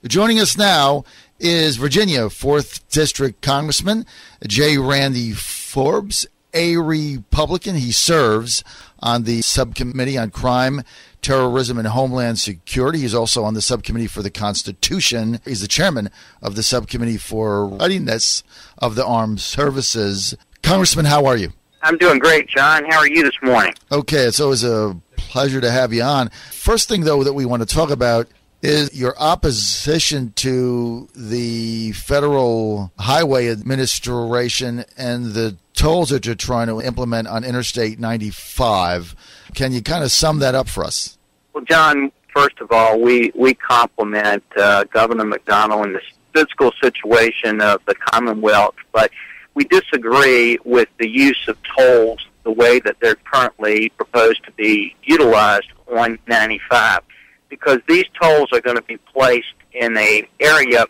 Joining us now is Virginia 4th District Congressman J. Randy Forbes, a Republican. He serves on the Subcommittee on Crime, Terrorism, and Homeland Security. He's also on the Subcommittee for the Constitution. He's the chairman of the Subcommittee for Readiness of the Armed Services. Congressman, how are you? I'm doing great, John. How are you this morning? Okay, it's always a pleasure to have you on. First thing, though, that we want to talk about is your opposition to the Federal Highway Administration and the tolls that you're trying to implement on Interstate 95. Can you kind of sum that up for us? Well, John, first of all, we compliment Governor McDonnell in the fiscal situation of the Commonwealth, but we disagree with the use of tolls the way that they're currently proposed to be utilized on 95, because these tolls are going to be placed in an area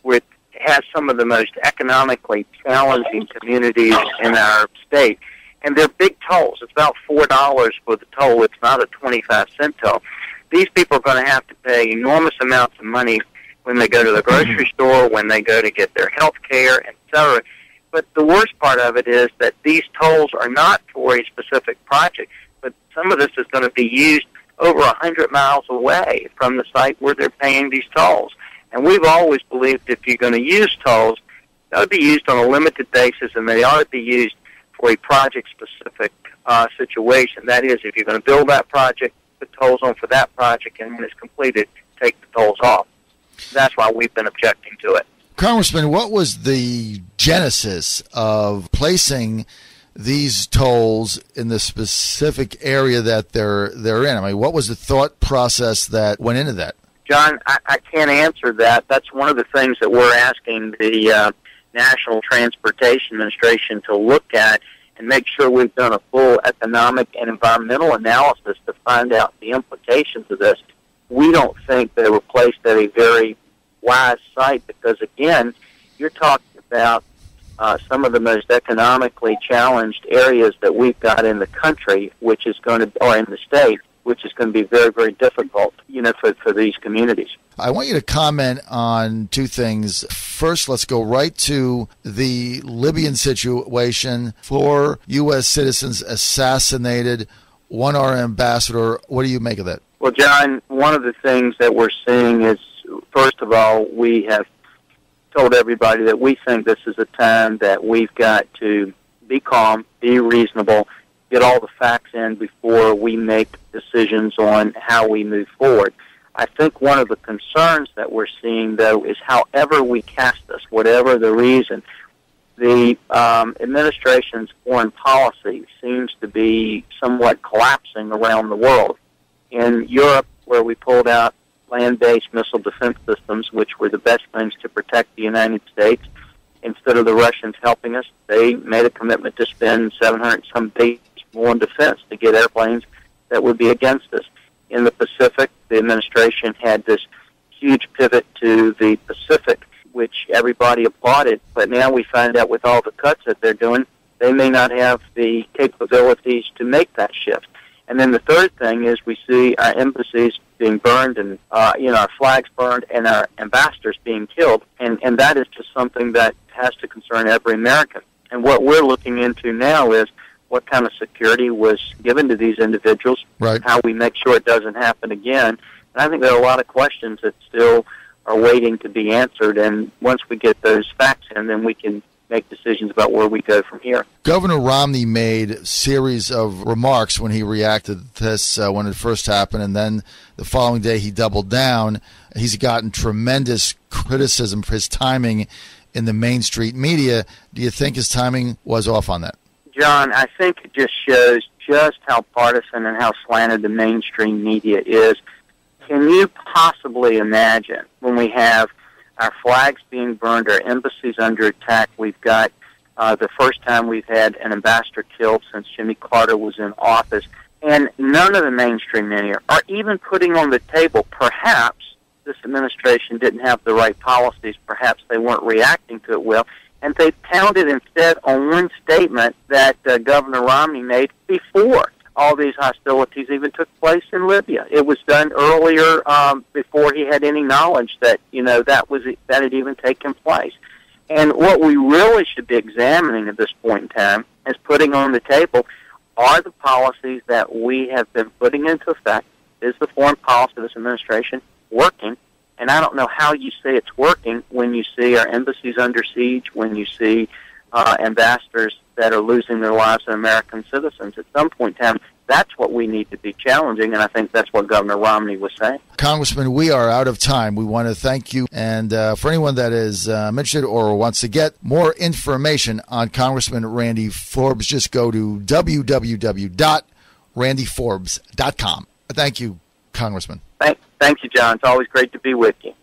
where it has some of the most economically challenging communities in our state. And they're big tolls. It's about $4 for the toll. It's not a 25-cent toll. These people are going to have to pay enormous amounts of money when they go to the grocery store, when they go to get their health care, et cetera. But the worst part of it is that these tolls are not for a specific project, but some of this is going to be used over 100 miles away from the site where they're paying these tolls. And we've always believed if you're going to use tolls, they ought to be used on a limited basis, and they ought to be used for a project-specific situation. That is, if you're going to build that project, put tolls on for that project, and when it's completed, take the tolls off. That's why we've been objecting to it. Congressman, what was the genesis of placing these tolls in the specific area that they're in? I mean, what was the thought process that went into that? John, I can't answer that. That's one of the things that we're asking the National Transportation Administration to look at and make sure we've done a full economic and environmental analysis to find out the implications of this. We don't think they were placed at a very wise site because, again, you're talking about some of the most economically challenged areas that we've got in the country, which is going to, or in the state, which is going to be very, very difficult, for these communities. I want you to comment on two things. First, let's go right to the Libyan situation. 4 U.S. citizens assassinated, one our ambassador. What do you make of that? Well, John, one of the things that we're seeing is, first of all, we have told everybody that we think this is a time that we've got to be calm, be reasonable, get all the facts in before we make decisions on how we move forward. I think one of the concerns that we're seeing, though, is however we cast this, whatever the reason, the administration's foreign policy seems to be somewhat collapsing around the world. In Europe, where we pulled out land-based missile defense systems, which were the best things to protect the United States, instead of the Russians helping us, they made a commitment to spend $700-some billion more in defense to get airplanes that would be against us. In the Pacific, the administration had this huge pivot to the Pacific, which everybody applauded, but now we find out with all the cuts that they're doing, they may not have the capabilities to make that shift. And then the third thing is we see our embassies being burned and, our flags burned and our ambassadors being killed. And that is just something that has to concern every American. And what we're looking into now is what kind of security was given to these individuals, right, how we make sure it doesn't happen again. And I think there are a lot of questions that still are waiting to be answered. And once we get those facts in, then we can make decisions about where we go from here. Governor Romney made a series of remarks when he reacted to this when it first happened, and then the following day he doubled down. He's gotten tremendous criticism for his timing in the mainstream media. Do you think his timing was off on that? John, I think it just shows just how partisan and how slanted the mainstream media is. Can you possibly imagine when we have our flags being burned, our embassies under attack, we've got the first time we've had an ambassador killed since Jimmy Carter was in office, and none of the mainstream media are even putting on the table, perhaps this administration didn't have the right policies, perhaps they weren't reacting to it well, and they pounded instead on one statement that Governor Romney made before. all these hostilities even took place in Libya. It was done earlier, before he had any knowledge that, that had even taken place. And what we really should be examining at this point in time is putting on the table, are the policies that we have been putting into effect, is the foreign policy of this administration working? And I don't know how you say it's working when you see our embassies under siege, when you see ambassadors that are losing their lives and American citizens. At some point in time, that's what we need to be challenging, and I think that's what Governor Romney was saying. Congressman, we are out of time. We want to thank you. And for anyone that is interested or wants to get more information on Congressman Randy Forbes, just go to www.randyforbes.com. Thank you, Congressman. Thank you, John. It's always great to be with you.